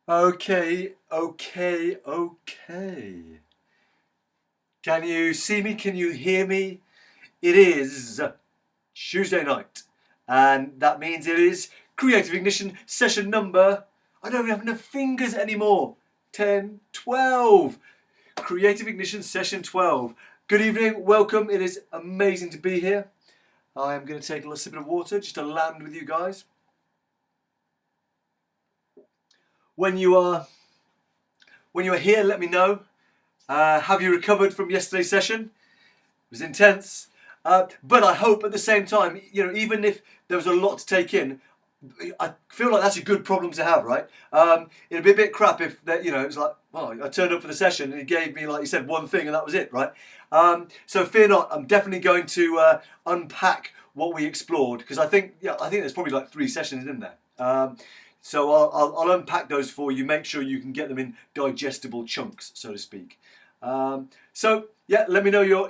Okay, okay, okay. Can you see me? Can you hear me? It is Tuesday night, and that means it is Creative Ignition session number. I don't have enough fingers anymore. 10, 12. Creative Ignition session 12. Good evening, welcome. It is amazing to be here. I am going to take a little sip of water just to land with you guys. When you are here, let me know. Have you recovered from yesterday's session? It was intense. But I hope at the same time, even if there was a lot to take in, I feel like that's a good problem to have, right? It'd be a bit crap if that, it's like, well, I turned up for the session and he gave me, like you said, one thing and that was it, right? So fear not. I'm definitely going to unpack what we explored because I think there's probably like 3 sessions in there. So I'll unpack those for you. Make sure you can get them in digestible chunks, so to speak. So yeah, let me know you're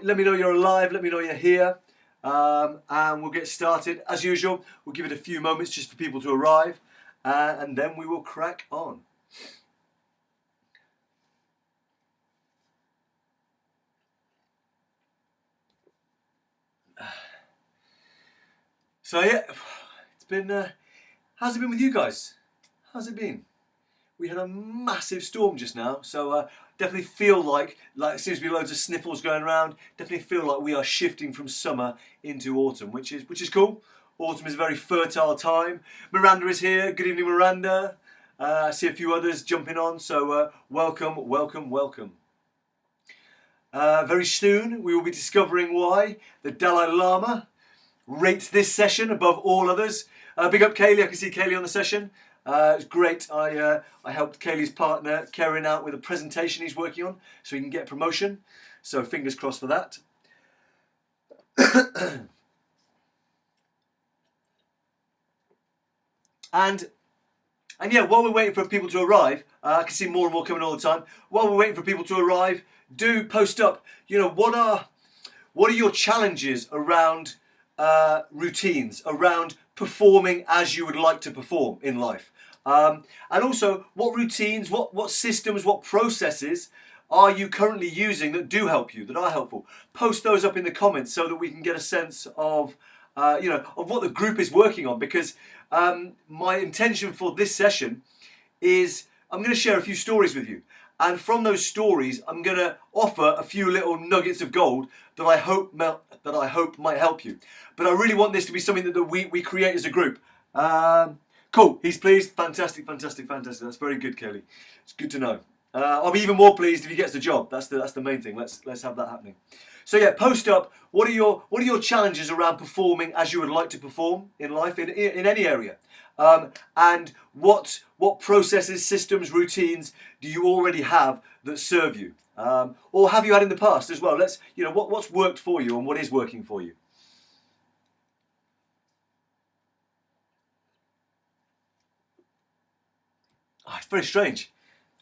alive. Let me know you're here, and we'll get started as usual. We'll give it a few moments just for people to arrive, and then we will crack on. So yeah, it's been. How's it been with you guys? How's it been? We had a massive storm just now, so definitely feel like there seems to be loads of sniffles going around. Definitely feel like we are shifting from summer into autumn, which is cool. Autumn is a very fertile time. Miranda is here. Good evening, Miranda. I see a few others jumping on, so welcome, welcome, welcome. Very soon we will be discovering why the Dalai Lama rates this session above all others. Big up Kaylee. I can see Kaylee on the session. It's great. I helped Kaylee's partner Karen out with a presentation he's working on so he can get promotion. So fingers crossed for that. and yeah, while we're waiting for people to arrive, I can see more and more coming all the time. While we're waiting for people to arrive, do post up. What are your challenges around routines, around performing as you would like to perform in life? And also, what routines, what systems, what processes are you currently using that do help you, that are helpful? Post those up in the comments so that we can get a sense of, of what the group is working on. Because my intention for this session is I'm going to share a few stories with you. And from those stories, I'm going to offer a few little nuggets of gold that I hope might help you. But I really want this to be something that we create as a group. Cool. He's pleased. Fantastic, fantastic, fantastic. That's very good, Kelly. It's good to know. I'll be even more pleased if he gets the job. That's the main thing. Let's have that happening. So yeah, post up. What are your challenges around performing as you would like to perform in life in any area? And what processes, systems, routines do you already have that serve you? Or have you had in the past as well? What's worked for you and what is working for you? Oh, it's very strange.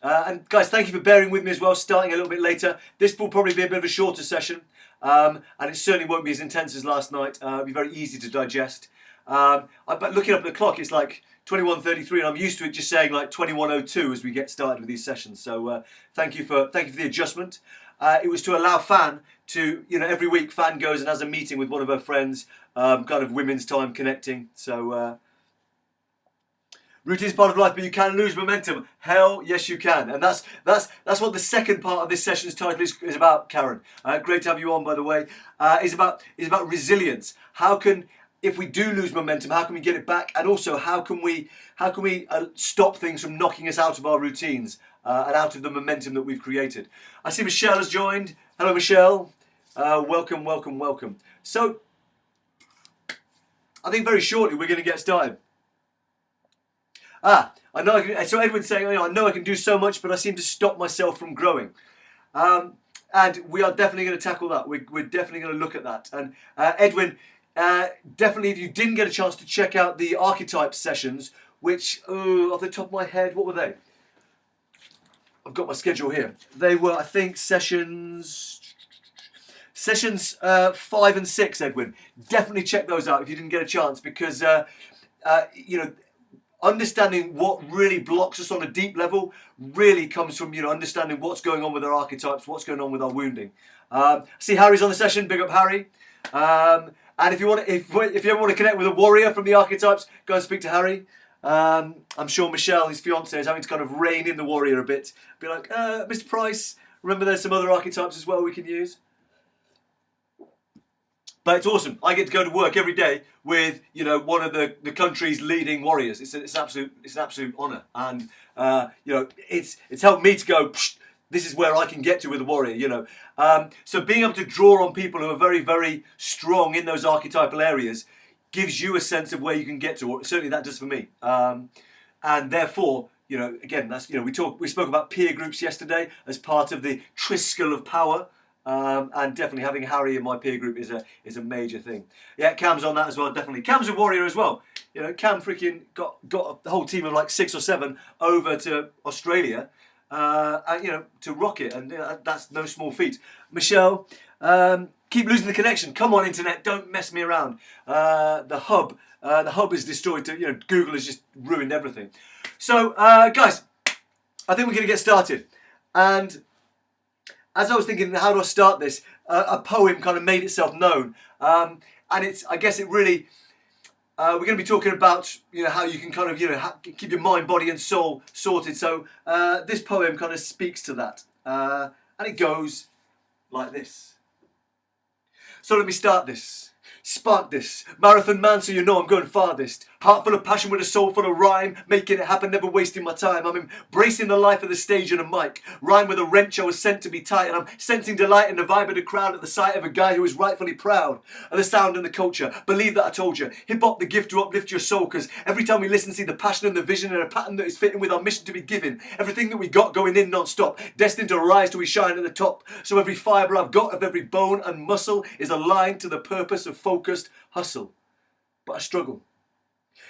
And guys, thank you for bearing with me as well, starting a little bit later. This will probably be a bit of a shorter session, and it certainly won't be as intense as last night. It'll be very easy to digest. But looking up at the clock, it's like 21:33, and I'm used to it just saying like 21:02 as we get started with these sessions. So thank you for the adjustment. It was to allow Fan to, every week Fan goes and has a meeting with one of her friends, kind of women's time connecting. So routine's part of life, but you can lose momentum. Hell, yes, you can, and that's what the second part of this session's title is about. Karen, great to have you on, by the way. Is about resilience. How can, if we do lose momentum, how can we get it back? And also, how can we stop things from knocking us out of our routines and out of the momentum that we've created? I see Michelle has joined. Hello, Michelle. Welcome, welcome, welcome. So, I think very shortly we're going to get started. I know. So Edwin's saying, I know I can do so much, but I seem to stop myself from growing. And we are definitely going to tackle that. We're definitely going to look at that. And Edwin, definitely, if you didn't get a chance to check out the archetypes sessions, which, off the top of my head, what were they? I've got my schedule here. They were, I think, sessions 5 and 6, Edwin. Definitely check those out if you didn't get a chance, because, understanding what really blocks us on a deep level really comes from, understanding what's going on with our archetypes, what's going on with our wounding. See Harry's on the session. Big up Harry. And if you ever want to connect with a warrior from the archetypes, go and speak to Harry. I'm sure Michelle, his fiance, is having to kind of rein in the warrior a bit. Be like, Mr. Price, remember there's some other archetypes as well we can use. But it's awesome. I get to go to work every day with, one of the country's leading warriors. It's an absolute honour, and it's helped me to go. This is where I can get to with a warrior. So being able to draw on people who are very, very strong in those archetypal areas gives you a sense of where you can get to. Or certainly that does for me. And therefore, again, that's we spoke about peer groups yesterday as part of the Triskel of power. And definitely having Harry in my peer group is a major thing. Yeah, Cam's on that as well, definitely. Cam's a warrior as well. Cam freaking got the whole team of like 6 or 7 over to Australia, to rock it, and that's no small feat. Michelle, keep losing the connection. Come on, internet, don't mess me around. The hub is destroyed. Google has just ruined everything. So, guys, I think we're going to get started, and as I was thinking, how do I start this? A poem kind of made itself known, and I guess it really. We're going to be talking about how you can kind of keep your mind, body, and soul sorted. So this poem kind of speaks to that, and it goes like this. So let me start this. Spark this. Marathon man, so I'm going farthest. Heart full of passion with a soul full of rhyme. Making it happen, never wasting my time. I'm embracing the life of the stage and a mic. Rhyme with a wrench I was sent to be tight. And I'm sensing delight in the vibe of the crowd at the sight of a guy who is rightfully proud of the sound and the culture. Believe that I told you. Hip hop, the gift to uplift your soul. Because every time we listen, see the passion and the vision and a pattern that is fitting with our mission to be given. Everything that we got going in non-stop. Destined to rise till we shine at the top. So every fibre I've got of every bone and muscle is aligned to the purpose of focused hustle. But I struggle.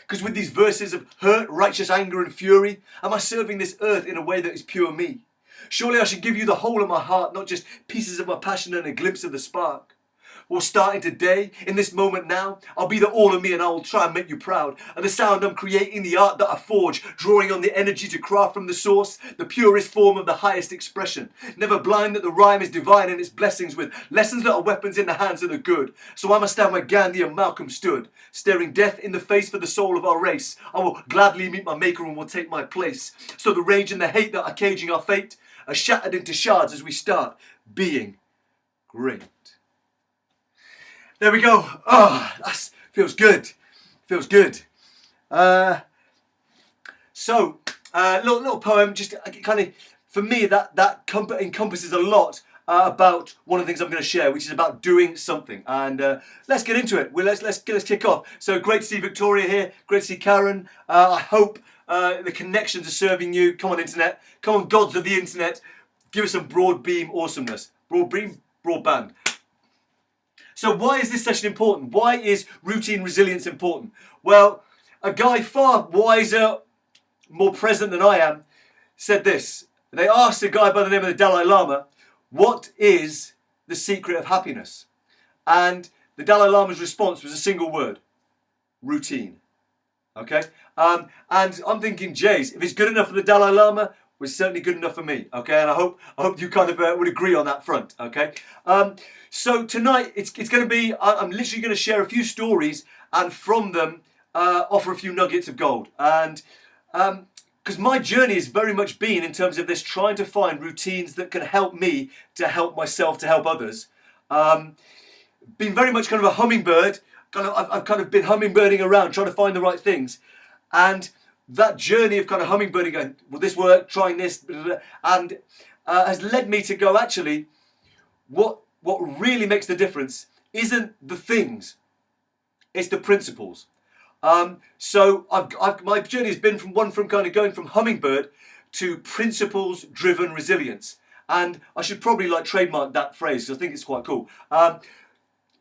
Because with these verses of hurt, righteous anger and fury, am I serving this earth in a way that is pure me? Surely I should give you the whole of my heart, not just pieces of my passion and a glimpse of the spark. Well, starting today, in this moment now, I'll be the all of me and I will try and make you proud. And the sound I'm creating, the art that I forge, drawing on the energy to craft from the source, the purest form of the highest expression. Never blind that the rhyme is divine in its blessings with lessons that are weapons in the hands of the good. So I must stand where Gandhi and Malcolm stood, staring death in the face for the soul of our race. I will gladly meet my maker and will take my place. So the rage and the hate that are caging our fate are shattered into shards as we start being great. There we go. Oh, that feels good. Feels good. Little poem. Just kind of, for me, that encompasses a lot about one of the things I'm going to share, which is about doing something. And let's get into it. Let's kick off. So great to see Victoria here. Great to see Karen. I hope the connections are serving you. Come on, internet. Come on, gods of the internet. Give us some broad beam awesomeness. Broadband. So why is this session important? Why is routine resilience important? Well, a guy far wiser, more present than I am, said this. They asked a guy by the name of the Dalai Lama, what is the secret of happiness? And the Dalai Lama's response was a single word, routine. Okay? And I'm thinking, Jays, if it's good enough for the Dalai Lama, it's certainly good enough for me. Okay? And I hope you kind of would agree on that front. Okay? So tonight, it's going to be, I'm literally going to share a few stories and from them offer a few nuggets of gold. And because my journey has very much been in terms of this, trying to find routines that can help me to help myself, to help others. Been very much kind of a hummingbird. I've kind of been hummingbirding around, trying to find the right things. And that journey of kind of hummingbirding, going, will this work, trying this, blah, blah, blah, and has led me to go, actually, what really makes the difference isn't the things, it's the principles. So my journey has been from kind of going from hummingbird to principles-driven resilience. And I should probably trademark that phrase because I think it's quite cool. Well,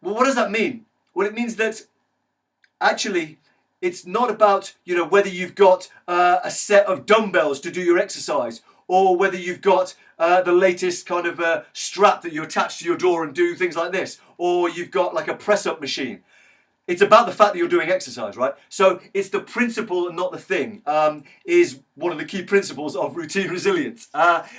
what does that mean? Well, it means that actually it's not about whether you've got a set of dumbbells to do your exercise, or whether you've got the latest kind of strap that you attach to your door and do things like this, or you've got like a press-up machine. it's about the fact that you're doing exercise, right? So it's the principle and not the thing, is one of the key principles of routine resilience.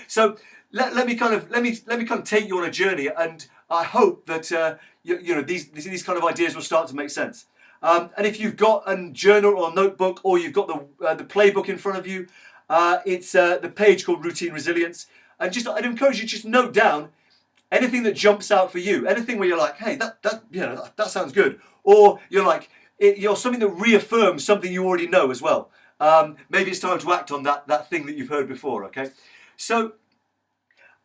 So let me kind of take you on a journey, and I hope that these kind of ideas will start to make sense. And if you've got a journal or a notebook, or you've got the playbook in front of you, it's the page called Routine Resilience. And I'd encourage you to just note down anything that jumps out for you, anything where you're like, hey, that sounds good, or you're like, you're something that reaffirms something you already know as well. Maybe it's time to act on that thing that you've heard before. Okay, so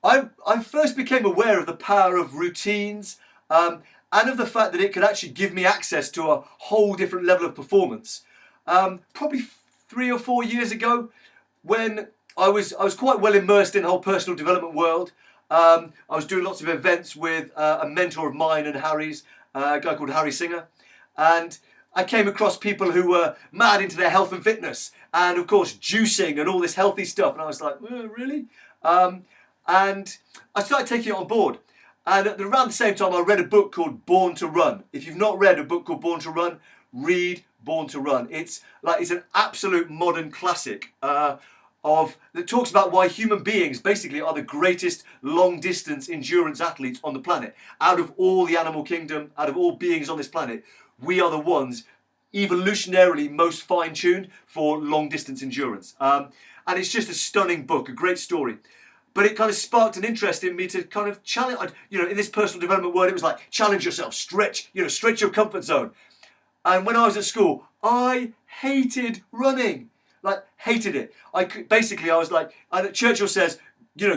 I first became aware of the power of routines, and of the fact that it could actually give me access to a whole different level of performance. Probably 3 or 4 years ago, when I was quite well immersed in the whole personal development world. I was doing lots of events with a mentor of mine and Harry's, a guy called Harry Singer, and I came across people who were mad into their health and fitness, and of course juicing and all this healthy stuff, and I was like, really? And I started taking it on board. And around the same time, I read a book called Born to Run. If you've not read a book called Born to Run, read Born to Run. It's an absolute modern classic that talks about why human beings basically are the greatest long distance endurance athletes on the planet. Out of all the animal kingdom, out of all beings on this planet, we are the ones evolutionarily most fine-tuned for long distance endurance. And it's just a stunning book, a great story. But it kind of sparked an interest in me to kind of challenge, in this personal development world, it was like, challenge yourself, stretch your comfort zone. And when I was at school, I hated running. Hated it. I was like, Churchill says,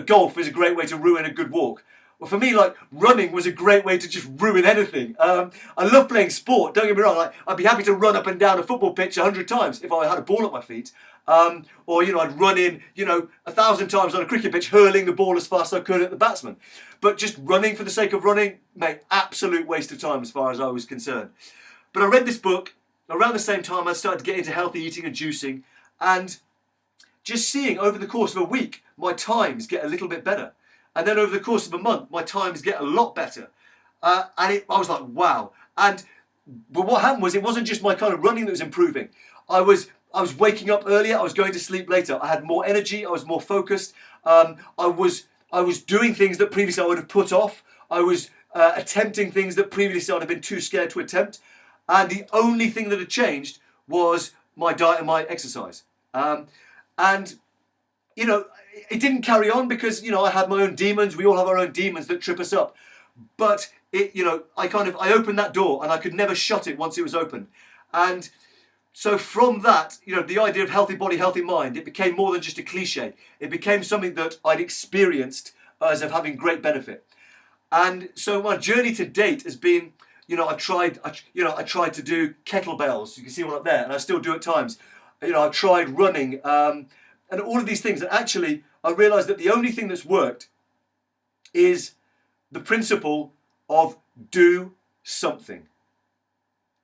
golf is a great way to ruin a good walk. Well, for me, running was a great way to just ruin anything. I love playing sport, don't get me wrong. I'd be happy to run up and down a football pitch 100 times if I had a ball at my feet. Or I'd run in, 1,000 times on a cricket pitch, hurling the ball as fast as I could at the batsman. But just running for the sake of running, mate, absolute waste of time as far as I was concerned. But I read this book around the same time I started to get into healthy eating and juicing, and just seeing over the course of a week, my times get a little bit better. And then over the course of a month, my times get a lot better. I was like, wow. But what happened was, it wasn't just my kind of running that was improving. I was waking up earlier, I was going to sleep later. I had more energy, I was more focused. I was doing things that previously I would have put off. I was attempting things that previously I'd have been too scared to attempt. And the only thing that had changed was my diet and my exercise. It didn't carry on because, I had my own demons. We all have our own demons that trip us up. But I opened that door and I could never shut it once it was open. And so from that, the idea of healthy body, healthy mind, it became more than just a cliche. It became something that I'd experienced as of having great benefit. And so my journey to date has been, I tried to do kettlebells. You can see one up there, and I still do at times. I tried running, and all of these things. And actually, I realised that the only thing that's worked is the principle of do something.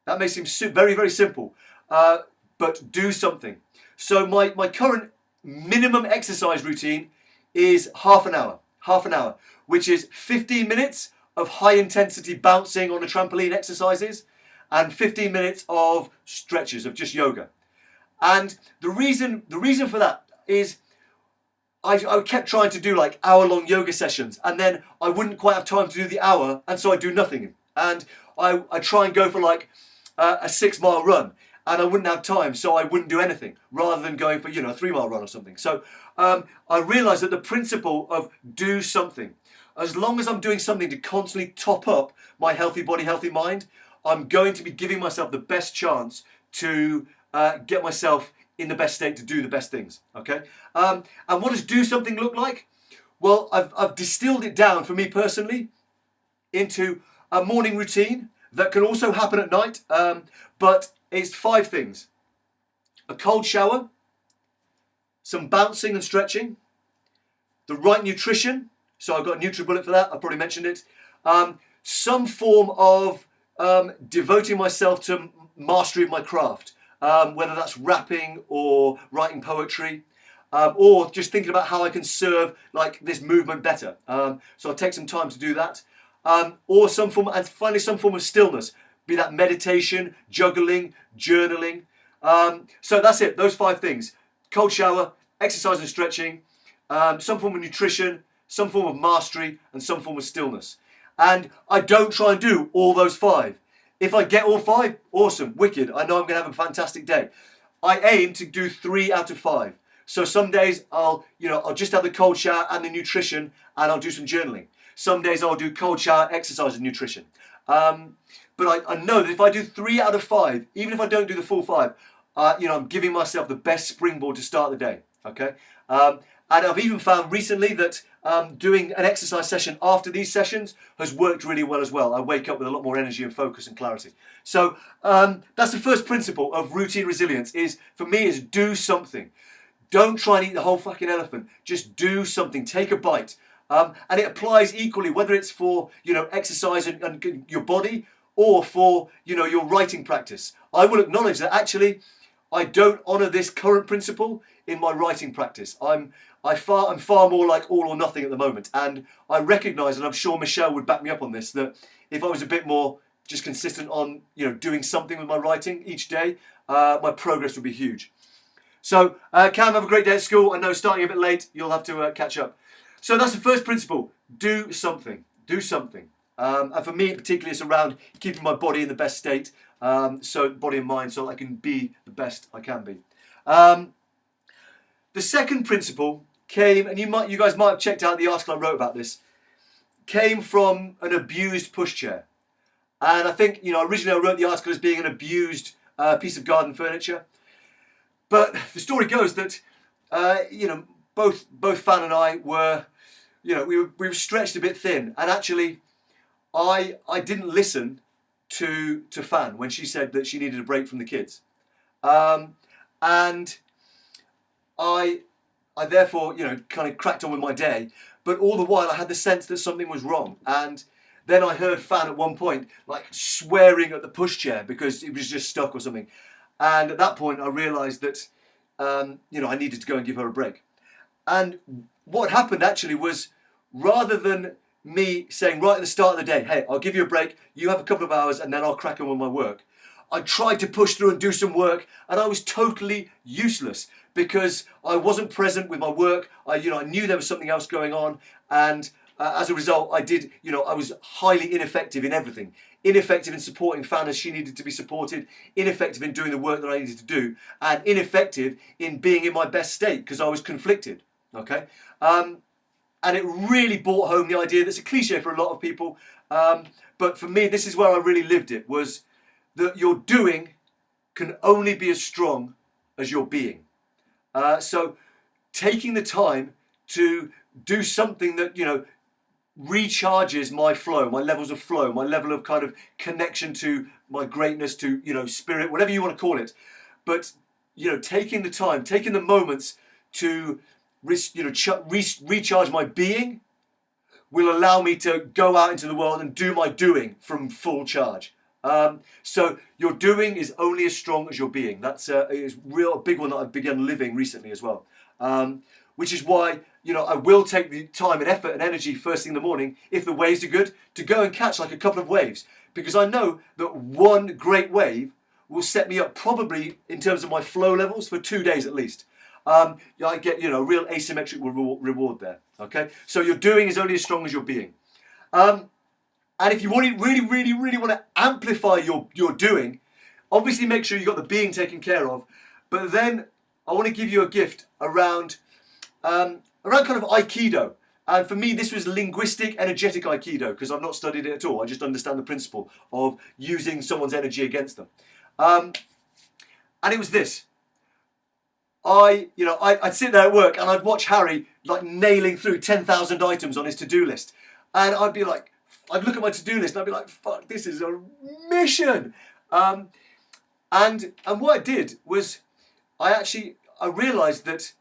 That may seem very, very simple, but do something. So my current minimum exercise routine is half an hour, which is 15 minutes of high intensity bouncing on a trampoline exercises and 15 minutes of stretches of just yoga. And the reason for that is I kept trying to do hour-long yoga sessions, and then I wouldn't quite have time to do the hour, and so I do nothing. And I try and go for a 6-mile run, and I wouldn't have time, so I wouldn't do anything, rather than going for a 3-mile run or something. So I realised that the principle of do something, as long as I'm doing something to constantly top up my healthy body, healthy mind, I'm going to be giving myself the best chance to get myself in the best state to do the best things, okay? And what does do something look like? Well, I've distilled it down for me personally into a morning routine that can also happen at night, but it's 5 things. A cold shower, some bouncing and stretching, the right nutrition, so I've got a NutriBullet for that, I've probably mentioned it, some form of devoting myself to mastery of my craft, whether that's rapping or writing poetry, or just thinking about how I can serve this movement better. So I'll take some time to do that. Or some form, and finally some form of stillness, be that meditation, juggling, journaling. So that's it, those 5 things. Cold shower, exercise and stretching, some form of nutrition, some form of mastery, and some form of stillness. And I don't try and do all those 5. If I get all 5, awesome, wicked. I know I'm going to have a fantastic day. I aim to do 3 out of 5. So some days I'll just have the cold shower and the nutrition, and I'll do some journaling. Some days I'll do cold shower, exercise, and nutrition. But I know that if I do 3 out of 5, even if I don't do the full 5, I'm giving myself the best springboard to start the day. Okay. And I've even found recently that doing an exercise session after these sessions has worked really well as well. I wake up with a lot more energy and focus and clarity. So that's the first principle of routine resilience for me is do something. Don't try and eat the whole fucking elephant. Just do something. Take a bite. And it applies equally, whether it's for, exercise and your body or for, your writing practice. I will acknowledge that actually I don't honour this current principle in my writing practice. I'm far more like all or nothing at the moment. And I recognise, and I'm sure Michelle would back me up on this, that if I was a bit more just consistent on, doing something with my writing each day, my progress would be huge. So, Cam, have a great day at school. I know starting a bit late, you'll have to catch up. So that's the first principle. Do something. Do something. And for me, particularly, it's around keeping my body in the best state, so body and mind, so I can be the best I can be. The second principle came, and you guys might have checked out the article I wrote about this, came from an abused pushchair. And I think, originally I wrote the article as being an abused piece of garden furniture. But the story goes that, both Fan and I were, we were stretched a bit thin. And actually, I didn't listen to Fan when she said that she needed a break from the kids. And I therefore, kind of cracked on with my day. But all the while, I had the sense that something was wrong. And then I heard Fan at one point, like, swearing at the pushchair because it was just stuck or something. And at that point, I realised that, I needed to go and give her a break. And what happened actually was, rather than me saying right at the start of the day, hey, I'll give you a break, you have a couple of hours, and then I'll crack on with my work, I tried to push through and do some work, and I was totally useless because I wasn't present with my work. I knew there was something else going on, and as a result, I was highly ineffective in everything. Ineffective in supporting Fan as she needed to be supported, ineffective in doing the work that I needed to do, and ineffective in being in my best state because I was conflicted. Okay, and it really brought home the idea that's a cliche for a lot of people, but for me, this is where I really lived it, was that your doing can only be as strong as your being. So taking the time to do something that, recharges my flow, my levels of flow, my level of kind of connection to my greatness, to, spirit, whatever you want to call it. But, taking the time, taking the moments to, recharge my being will allow me to go out into the world and do my doing from full charge. So your doing is only as strong as your being. That's a big one that I've begun living recently as well. Which is why, I will take the time and effort and energy first thing in the morning, if the waves are good, to go and catch like a couple of waves. Because I know that one great wave will set me up probably in terms of my flow levels for 2 days at least. I get, real asymmetric reward there. Okay? So your doing is only as strong as your being. And if you really want to amplify your doing, obviously make sure you've got the being taken care of. But then I want to give you a gift around kind of Aikido. And for me, this was linguistic, energetic Aikido, because I've not studied it at all. I just understand the principle of using someone's energy against them. And it was this. I'd sit there at work and I'd watch Harry like nailing through 10,000 items on his to-do list. And I'd be like, I'd look at my to-do list and I'd be like, fuck, this is a mission. And what I did was I realised that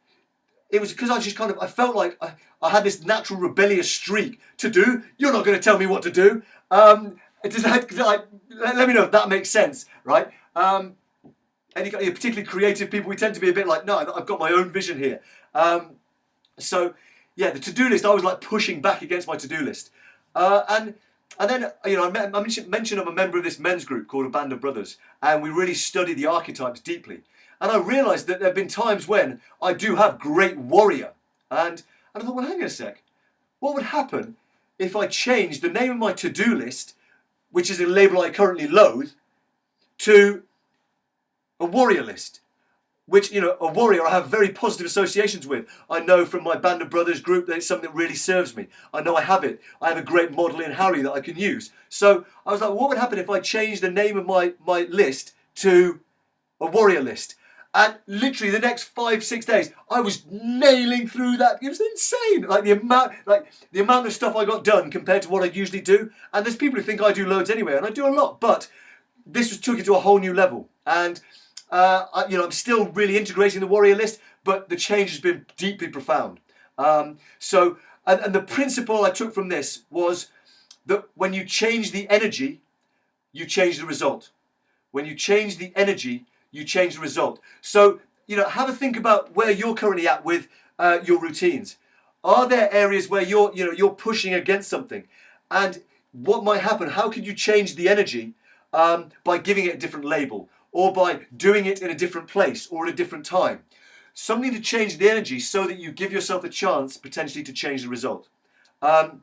it was because I felt like I had this natural rebellious streak to do. You're not going to tell me what to do. Let me know if that makes sense, right? Any particularly creative people, we tend to be a bit like, no, I've got my own vision here. So, yeah, the to-do list, I was like pushing back against my to-do list. And And then, I mentioned I'm a member of this men's group called A Band of Brothers, and we really study the archetypes deeply. And I realised that there have been times when I do have great warrior. And I thought, well, hang on a sec. What would happen if I changed the name of my to-do list, which is a label I currently loathe, to a warrior list? Which, a warrior I have very positive associations with. I know from my Band of Brothers group that it's something that really serves me. I know I have it. I have a great model in Harry that I can use. So I was like, what would happen if I changed the name of my list to a warrior list? And literally the next 5-6 days, I was nailing through that. It was insane. Like the amount of stuff I got done compared to what I usually do. And there's people who think I do loads anyway, and I do a lot. But this took it to a whole new level. And I'm still really integrating the warrior list, but the change has been deeply profound. And the principle I took from this was that when you change the energy, you change the result. When you change the energy, you change the result. So, have a think about where you're currently at with your routines. Are there areas where you're pushing against something? And what might happen? How could you change the energy by giving it a different label, or by doing it in a different place or at a different time? Something to change the energy so that you give yourself a chance potentially to change the result. And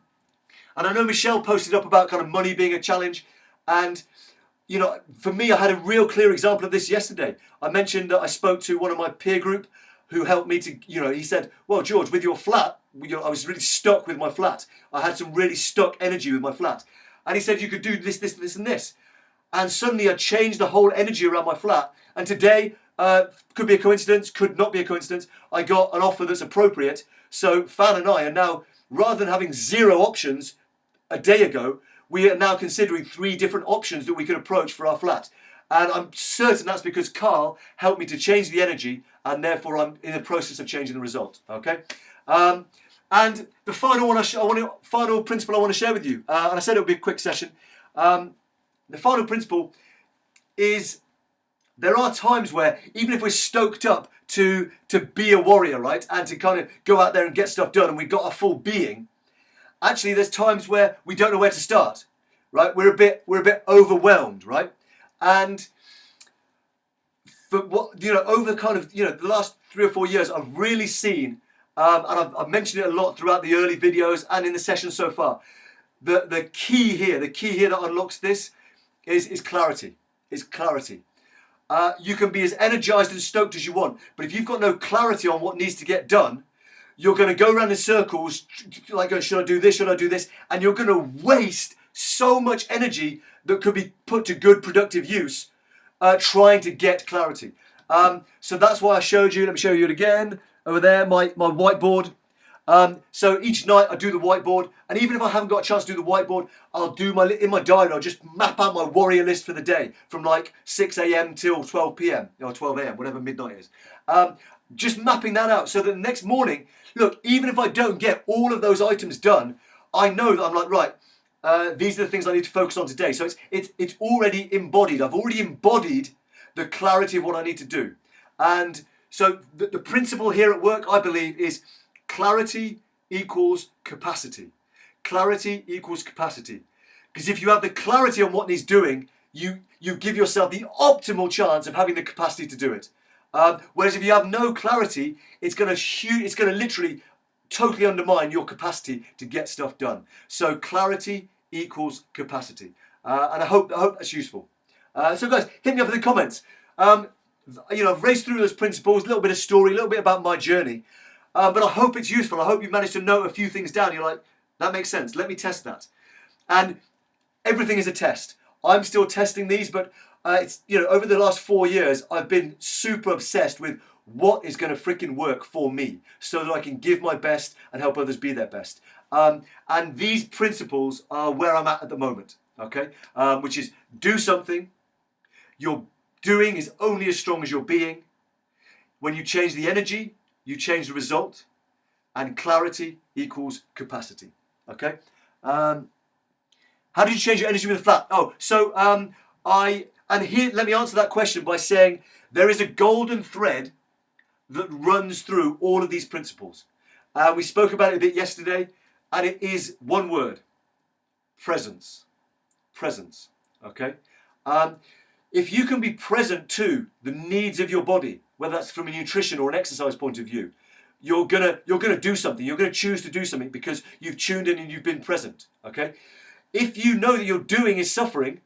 I know Michelle posted up about kind of money being a challenge, and for me, I had a real clear example of this yesterday. I mentioned that I spoke to one of my peer group who helped me to, he said, well, George, with your flat, I was really stuck with my flat. I had some really stuck energy with my flat. And he said, you could do this, this, this, and this. And suddenly I changed the whole energy around my flat. And today, could be a coincidence, could not be a coincidence, I got an offer that's appropriate. So Fan and I are now, rather than having 0 options a day ago, we are now considering 3 different options that we can approach for our flat. And I'm certain that's because Carl helped me to change the energy, and therefore I'm in the process of changing the result. Okay? And the final final principle I want to share with you, and I said it would be a quick session. The final principle is there are times where even if we're stoked up to be a warrior, right, and to kind of go out there and get stuff done, and we've got our full being, actually there's times where we don't know where to start, right? We're a bit overwhelmed, right? And for what over kind of the last 3 or 4 years, I've really seen, and I've mentioned it a lot throughout the early videos and in the session so far. The key here that unlocks this is clarity. Is clarity. You can be as energized and stoked as you want, but if you've got no clarity on what needs to get done, you're going to go around in circles, like, should I do this, should I do this? And you're going to waste so much energy that could be put to good, productive use trying to get clarity. So that's why I showed you, let me show you it again, over there, my whiteboard. So each night I do the whiteboard, and even if I haven't got a chance to do the whiteboard, I'll do in my diary, I'll just map out my warrior list for the day from like 6 a.m. till 12 p.m. or 12 a.m., whatever midnight is. Just mapping that out so that the next morning, look, even if I don't get all of those items done, I know that I'm like, right, these are the things I need to focus on today. So it's already embodied. I've already embodied the clarity of what I need to do. And so the principle here at work, I believe, is clarity equals capacity. Clarity equals capacity. Because if you have the clarity on what needs doing, you give yourself the optimal chance of having the capacity to do it. Whereas if you have no clarity, it's going to literally totally undermine your capacity to get stuff done. So clarity equals capacity. And I hope that's useful. So guys, hit me up in the comments. I've raced through those principles, a little bit of story, a little bit about my journey. But I hope it's useful. I hope you've managed to note a few things down. You're like, that makes sense. Let me test that. And everything is a test. I'm still testing these, but it's over the last 4 years, I've been super obsessed with what is going to freaking work for me so that I can give my best and help others be their best. And these principles are where I'm at the moment, okay? Which is do something. Your doing is only as strong as your being. When you change the energy, you change the result. And clarity equals capacity, okay? How did you change your energy with a flat? Here, let me answer that question by saying there is a golden thread that runs through all of these principles. We spoke about it a bit yesterday, and it is one word: presence. Presence. Okay? If you can be present to the needs of your body, whether that's from a nutrition or an exercise point of view, you're gonna do something. You're gonna choose to do something because you've tuned in and you've been present. Okay? If you know that your doing is suffering,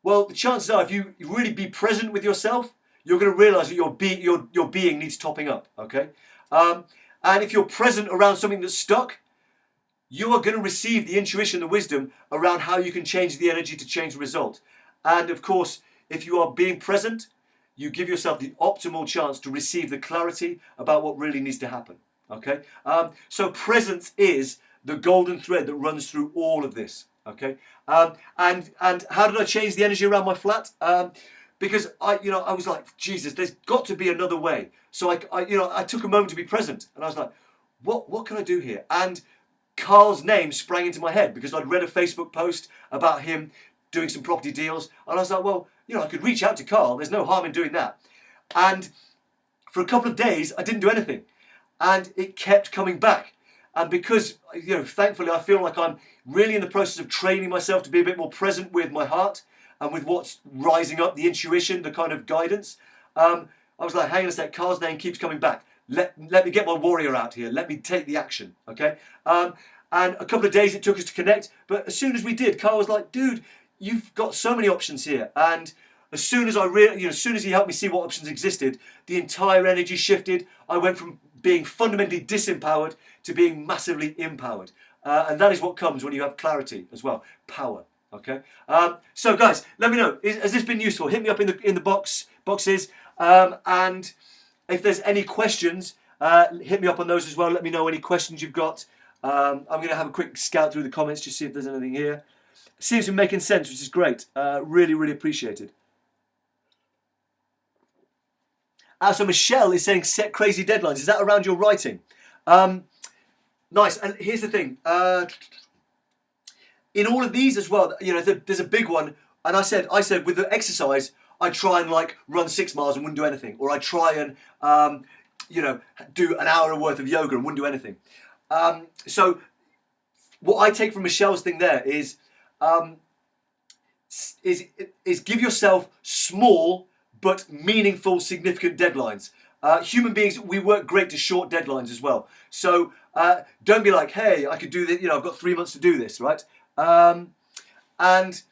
well, the chances are, if you really be present with yourself, you're going to realise that your being needs topping up. Okay, and if you're present around something that's stuck, you are going to receive the intuition, the wisdom around how you can change the energy to change the result. And of course, if you are being present, you give yourself the optimal chance to receive the clarity about what really needs to happen. Okay, so presence is the golden thread that runs through all of this. Okay, and how did I change the energy around my flat? Because I was like, Jesus, there's got to be another way. So I took a moment to be present, and I was like, what can I do here? And Carl's name sprang into my head because I'd read a Facebook post about him doing some property deals, and I was like, well, I could reach out to Carl. There's no harm in doing that. And for a couple of days, I didn't do anything, and it kept coming back. And because, thankfully, I feel like I'm really in the process of training myself to be a bit more present with my heart and with what's rising up, the intuition, the kind of guidance. I was like, hang on a sec, Carl's name keeps coming back. Let me get my warrior out here. Let me take the action, okay? And a couple of days it took us to connect. But as soon as we did, Carl was like, dude, you've got so many options here. And as soon as as soon as he helped me see what options existed, the entire energy shifted. I went from being fundamentally disempowered to being massively empowered. And that is what comes when you have clarity as well, power. Okay. So guys, let me know. Has this been useful? Hit me up in the boxes. And if there's any questions, hit me up on those as well. Let me know any questions you've got. I'm going to have a quick scout through the comments to see if there's anything here. Seems to be making sense, which is great. Really, really appreciated. So Michelle is saying set crazy deadlines. Is that around your writing? Nice. And here's the thing. In all of these as well, there's a big one. And I said with the exercise, I try and run 6 miles and wouldn't do anything, or I try and do an hour worth of yoga and wouldn't do anything. So what I take from Michelle's thing there is give yourself small but meaningful, significant deadlines. Human beings, we work great to short deadlines as well. So don't be like, hey, I could do this. I've got 3 months to do this, right? And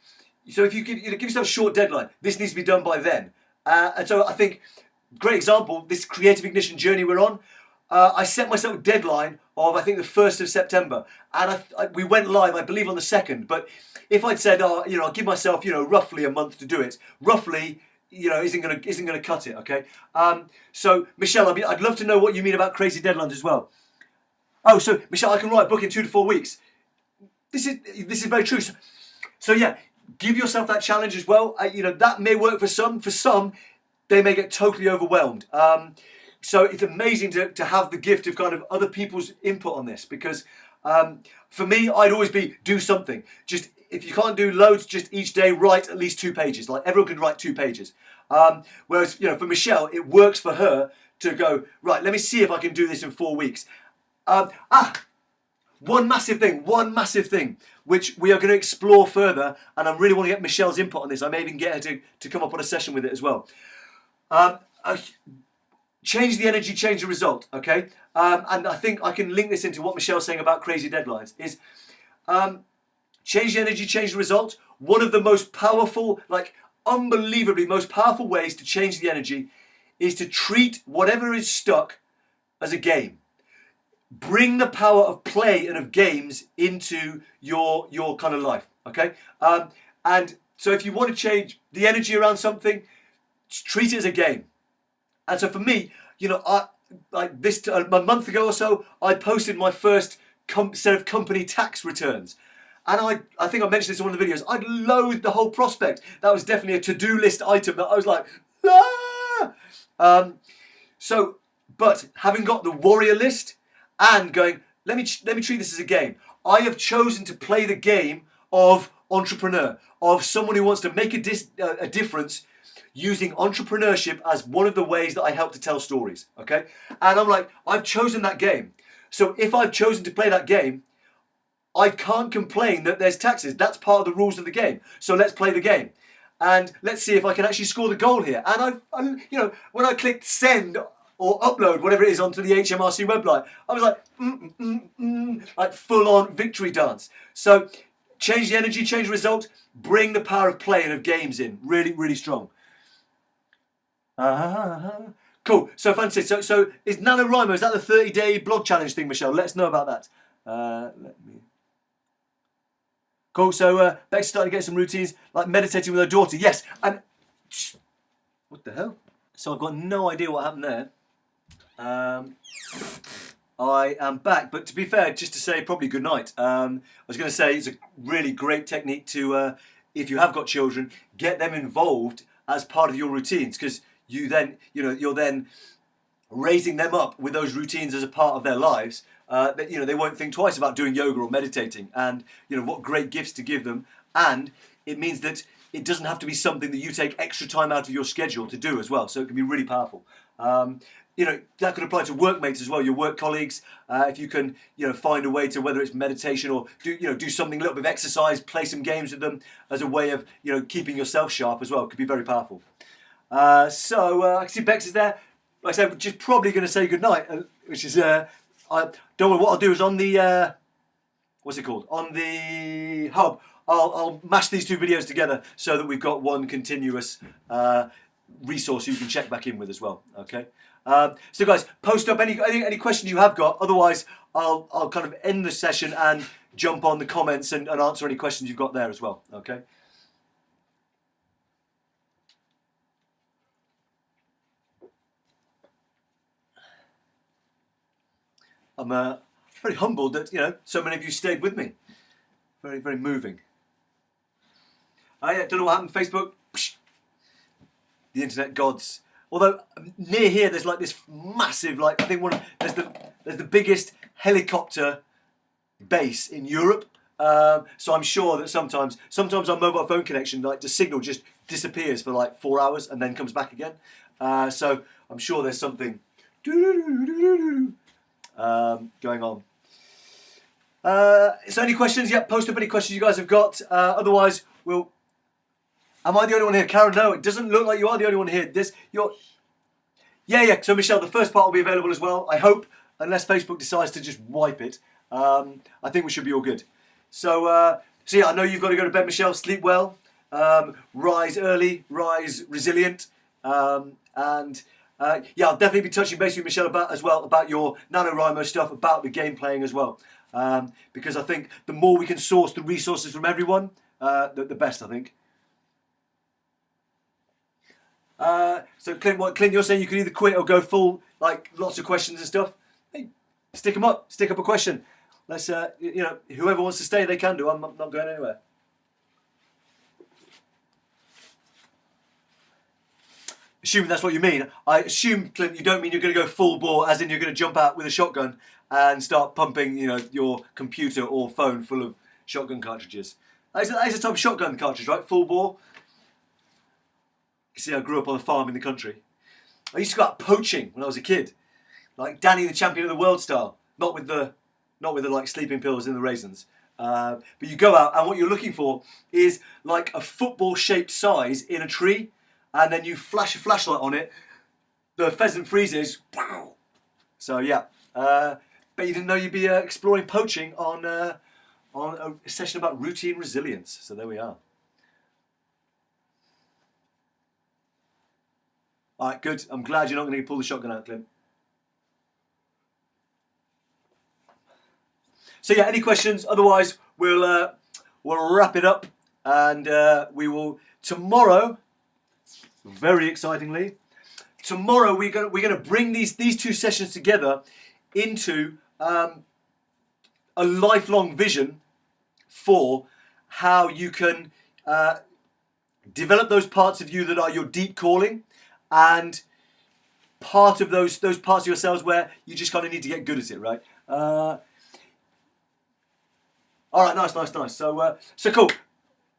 so if you give yourself a short deadline, this needs to be done by then. And so I think, great example, this Creative Ignition journey we're on, I set myself a deadline of, I think, the 1st of September. And we went live, I believe, on the 2nd. But if I'd said, I'll give myself, roughly a month to do it, roughly, isn't gonna cut it, okay? So Michelle, I'd love to know what you mean about crazy deadlines as well. Oh, so Michelle, I can write a book in 2 to 4 weeks. This is very true. So yeah, give yourself that challenge as well. That may work for some. For some, they may get totally overwhelmed. So it's amazing to have the gift of kind of other people's input on this, because for me, I'd always do something. Just if you can't do loads, just each day write at least 2 pages. Like everyone can write 2 pages. Whereas for Michelle, it works for her to go, right, let me see if I can do this in 4 weeks. One massive thing, which we are going to explore further, and I really want to get Michelle's input on this. I may even get her to come up on a session with it as well. Change the energy, change the result, okay? And I think I can link this into what Michelle's saying about crazy deadlines, is change the energy, change the result. One of the most powerful, unbelievably most powerful ways to change the energy is to treat whatever is stuck as a game. Bring the power of play and of games into your kind of life, okay? And so if you want to change the energy around something, treat it as a game. And so for me, a month ago or so, I posted my first set of company tax returns. And I think I mentioned this in one of the videos. I loathed the whole prospect. That was definitely a to-do list item that I was like, ah! But having got the warrior list and going, let me treat this as a game. I have chosen to play the game of entrepreneur, of someone who wants to make a difference, using entrepreneurship as one of the ways that I help to tell stories, okay? And I'm like, I've chosen that game. So if I've chosen to play that game, I can't complain that there's taxes. That's part of the rules of the game. So let's play the game. And let's see if I can actually score the goal here. And when I clicked send or upload, whatever it is, onto the HMRC website, I was like, like full on victory dance. So change the energy, change the result, bring the power of play and of games in. Really, really strong. Cool. So fantastic. So is NaNoWriMo, is that the 30-day blog challenge thing, Michelle? Let us know about that. Cool. So Beck's starting to get some routines, like meditating with her daughter. Yes. And what the hell? So I've got no idea what happened there. I am back, but to be fair, just to say probably good night. I was going to say it's a really great technique to, if you have got children, get them involved as part of your routines, because you're then raising them up with those routines as a part of their lives. That they won't think twice about doing yoga or meditating, and what great gifts to give them. And it means that it doesn't have to be something that you take extra time out of your schedule to do as well. So it can be really powerful. That could apply to workmates as well, your work colleagues. If you can, find a way to, whether it's meditation or do something, a little bit of exercise, play some games with them as a way of, keeping yourself sharp as well. It could be very powerful. So I can see Bex is there. Like I said, just probably going to say goodnight, which is, I don't know what I'll do is on the, what's it called? On the hub, I'll mash these two videos together so that we've got one continuous resource you can check back in with as well. Okay. So guys, post up any questions you have got. Otherwise, I'll kind of end the session and jump on the comments and answer any questions you've got there as well. Okay. I'm very humbled that so many of you stayed with me. Very, very moving. I don't know what happened. Facebook, the internet gods. Although near here there's like this massive, I think there's the biggest helicopter base in Europe. So I'm sure that sometimes our mobile phone connection, the signal just disappears for 4 hours and then comes back again. So I'm sure there's something going on. So any questions? Yeah, post up any questions you guys have got. Otherwise, am I the only one here? Karen, no, it doesn't look like you are the only one here. Yeah. So Michelle, the first part will be available as well, I hope, unless Facebook decides to just wipe it. I think we should be all good. So yeah, I know you've got to go to bed, Michelle. Sleep well. Rise early. Rise resilient. Yeah, I'll definitely be touching base with Michelle about your NaNoWriMo stuff, about the game playing as well. Because I think the more we can source the resources from everyone, the best, I think. So Clint, you're saying you can either quit or go full, lots of questions and stuff. Hey, stick them up. Stick up a question. Let's, whoever wants to stay, they can do. I'm not going anywhere. Assuming that's what you mean. I assume, Clint, you don't mean you're going to go full bore, as in you're going to jump out with a shotgun and start pumping, your computer or phone full of shotgun cartridges. That is a type of shotgun cartridge, right? Full bore. You see, I grew up on a farm in the country. I used to go out poaching when I was a kid, like Danny the Champion of the World style. Not with the sleeping pills and the raisins. But you go out, and what you're looking for is like a football-shaped size in a tree. And then you flash a flashlight on it, the pheasant freezes, wow. So yeah, but you didn't know you'd be exploring poaching on a session about routine resilience. So there we are. All right, good. I'm glad you're not going to pull the shotgun out, Clint. So yeah, any questions? Otherwise, we'll wrap it up, and we will tomorrow. Very excitingly, tomorrow we're going to bring these two sessions together into a lifelong vision for how you can develop those parts of you that are your deep calling, and part of those parts of yourselves where you just kind of need to get good at it, right? All right, nice. So cool.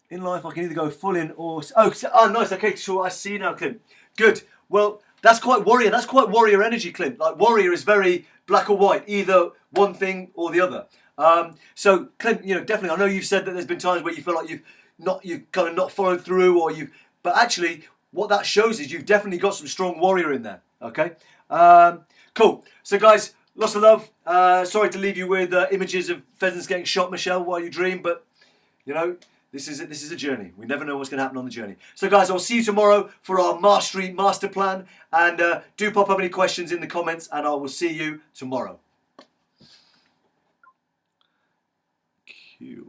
In life, I can either go full in or... Oh, nice. Okay, sure. I see now, Clint. Good. Well, that's quite warrior. That's quite warrior energy, Clint. Warrior is very black or white, either one thing or the other. So Clint, definitely, I know you've said that there's been times where you feel like you've kind of not followed through, but actually, what that shows is you've definitely got some strong warrior in there. Okay, cool. So guys, lots of love. Sorry to leave you with images of pheasants getting shot, Michelle, while you dream, but this is a journey. We never know what's going to happen on the journey. So guys, I'll see you tomorrow for our mastery master plan, and do pop up any questions in the comments, and I will see you tomorrow. Q.